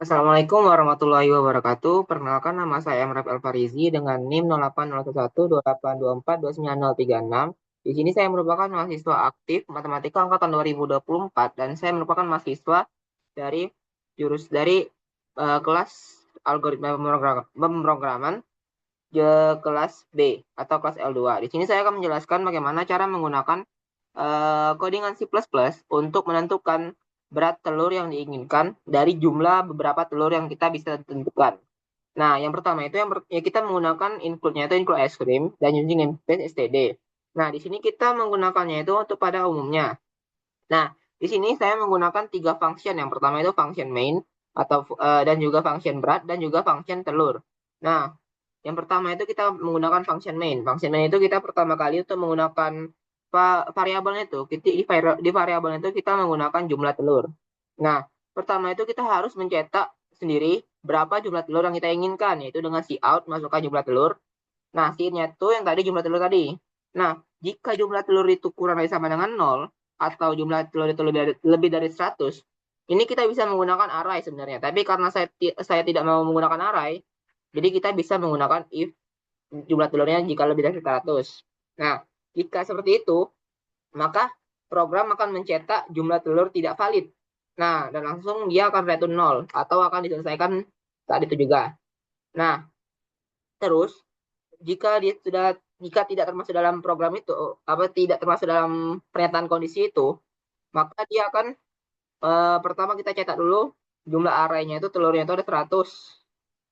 Assalamualaikum warahmatullahi wabarakatuh. Perkenalkan nama saya Emraf Elfarizi dengan NIM 080118242936. Di sini saya merupakan mahasiswa aktif Matematika angkatan 2024 dan saya merupakan mahasiswa dari kelas algoritma pemrograman kelas B atau kelas L2. Di sini saya akan menjelaskan bagaimana cara menggunakan codingan C++ untuk menentukan berat telur yang diinginkan dari jumlah beberapa telur yang kita bisa tentukan. Nah, yang pertama itu ya kita menggunakan include-nya itu include ice cream dan using namespace std. Nah, di sini kita menggunakannya itu untuk pada umumnya. Nah, di sini saya menggunakan tiga function. Yang pertama itu function main dan juga function berat dan juga function telur. Nah, yang pertama itu kita menggunakan function main. Function main itu kita pertama kali untuk menggunakan variabelnya itu. Di variabelnya itu kita menggunakan jumlah telur. Nah, pertama itu kita harus mencetak sendiri berapa jumlah telur yang kita inginkan, yaitu dengan cout masukkan jumlah telur. Nah, C-nya itu yang tadi jumlah telur tadi. Nah, jika jumlah telur itu kurang dari sama dengan 0, atau jumlah telur itu lebih dari 100, ini kita bisa menggunakan array sebenarnya. Tapi karena saya tidak mau menggunakan array, jadi kita bisa menggunakan if jumlah telurnya jika lebih dari 100. Nah, jika seperti itu, maka program akan mencetak jumlah telur tidak valid. Nah, dan langsung dia akan return 0 atau akan diselesaikan saat itu juga. Nah, terus jika tidak termasuk dalam program itu, tidak termasuk dalam pernyataan kondisi itu, maka dia akan pertama kita cetak dulu jumlah arraynya itu telurnya itu ada 100.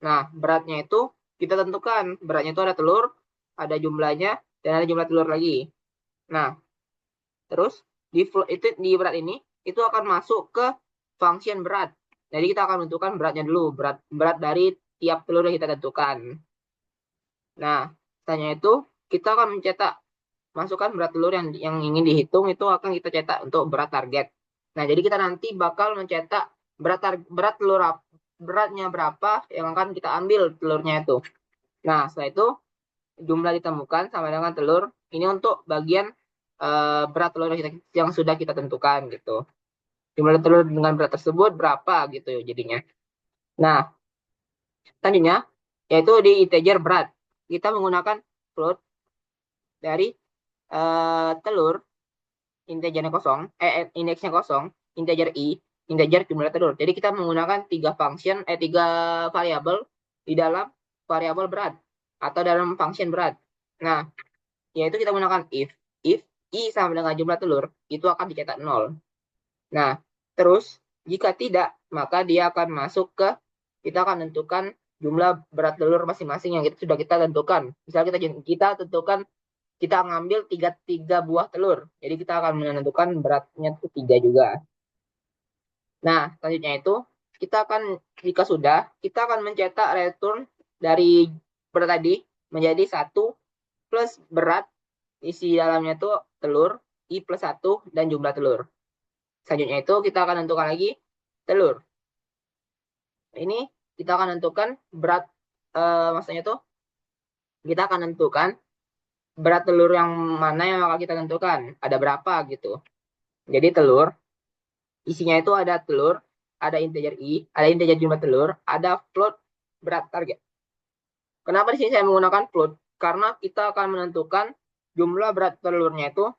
Nah, beratnya itu kita tentukan. Beratnya itu ada telur, ada jumlahnya, dan ada jumlah telur lagi. Nah, terus di berat ini itu akan masuk ke function berat. Jadi kita akan tentukan beratnya dulu, berat dari tiap telur yang kita tentukan. Nah, setelahnya itu kita akan masukkan berat telur yang ingin dihitung itu akan kita cetak untuk berat target. Nah, jadi kita nanti bakal mencetak berat telur beratnya berapa yang akan kita ambil telurnya itu. Nah, setelah itu jumlah ditemukan sama dengan telur. Ini untuk bagian berat telur yang sudah kita tentukan gitu. Jumlah telur dengan berat tersebut berapa gitu jadinya. Nah, selanjutnya yaitu di integer berat. Kita menggunakan float dari telur integernya kosong, indeksnya kosong, integer i, integer jumlah telur. Jadi kita menggunakan tiga variabel di dalam variabel berat atau dalam function berat. Nah, yaitu kita menggunakan if i sama dengan jumlah telur, itu akan dicetak 0. Nah, terus jika tidak, maka dia akan masuk ke, kita akan tentukan jumlah berat telur masing-masing yang sudah kita tentukan. Misalnya kita tentukan, kita ngambil tiga buah telur. Jadi kita akan menentukan beratnya itu 3 juga. Nah, selanjutnya itu, jika sudah, kita akan mencetak return dari berat tadi menjadi 1 plus berat, isi dalamnya itu telur, i plus 1, dan jumlah telur. Selanjutnya itu kita akan tentukan lagi telur. Ini kita akan tentukan berat, maksudnya itu kita akan tentukan berat telur yang mana yang bakal kita tentukan. Ada berapa gitu. Jadi telur, isinya itu ada telur, ada integer i, ada integer jumlah telur, ada float berat target. Kenapa di sini saya menggunakan float? Karena kita akan menentukan jumlah berat telurnya itu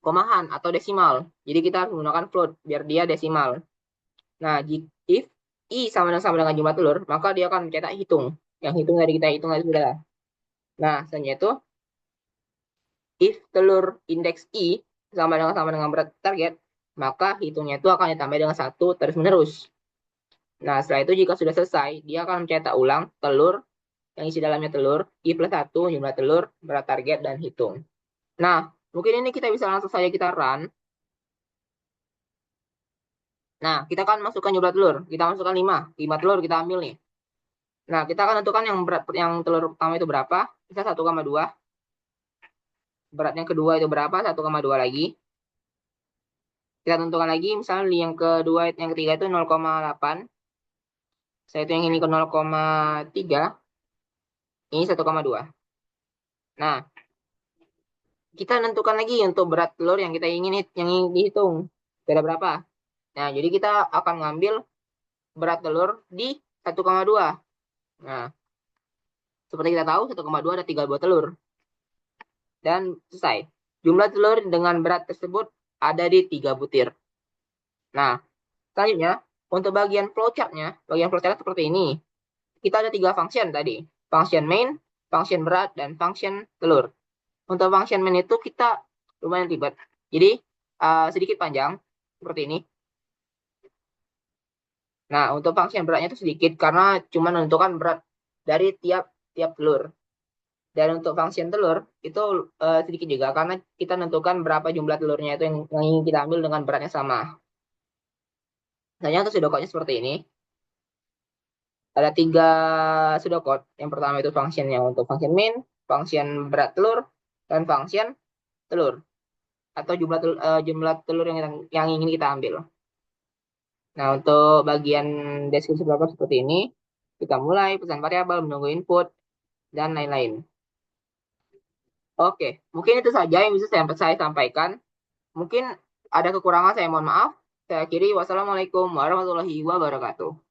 komahan atau desimal. Jadi kita harus menggunakan float biar dia desimal. Nah, if i sama dengan jumlah telur, maka dia akan mencetak hitung. Yang hitung dari kita hitung tadi sudah. Nah, selanjutnya itu if telur indeks i sama dengan berat target, maka hitungnya itu akan ditambah dengan 1 terus-menerus. Nah, setelah itu jika sudah selesai, dia akan mencetak ulang telur yang isi dalamnya telur, i plus 1, jumlah telur, berat target, dan hitung. Nah, mungkin ini kita bisa langsung saja kita run. Nah, kita akan masukkan jumlah telur. Kita masukkan 5. 5 telur kita ambil nih. Nah, kita akan tentukan yang telur pertama itu berapa. Bisa 1,2. Berat yang kedua itu berapa? 1,2 lagi. Kita tentukan lagi, misalnya yang ketiga itu 0,8. Saya itu yang ini ke 0,3. Ini 1,2. Nah, kita tentukan lagi untuk berat telur yang ingin dihitung. Ada berapa? Nah, jadi kita akan ngambil berat telur di 1,2. Nah, seperti kita tahu 1,2 ada 3 buah telur. Dan selesai. Jumlah telur dengan berat tersebut ada di 3 butir. Nah, selanjutnya untuk bagian flowchart seperti ini. Kita ada 3 function tadi. Function main, function berat, dan function telur. Untuk function main itu kita lumayan ribet. Jadi sedikit panjang seperti ini. Nah, untuk function beratnya itu sedikit karena cuma menentukan berat dari tiap telur. Dan untuk function telur itu sedikit juga karena kita menentukan berapa jumlah telurnya itu yang ingin kita ambil dengan beratnya sama. Misalnya untuk pseudocode seperti ini. Ada 3 pseudocode. Yang pertama itu functionnya untuk function main, function berat telur, dan function telur. Atau jumlah telur yang ingin kita ambil. Nah, untuk bagian deskripsi pseudocode seperti ini, kita mulai pesan variabel, menunggu input, dan lain-lain. Oke, mungkin itu saja yang bisa saya sampaikan. Mungkin ada kekurangan, saya mohon maaf. Saya akhiri, wassalamualaikum warahmatullahi wabarakatuh.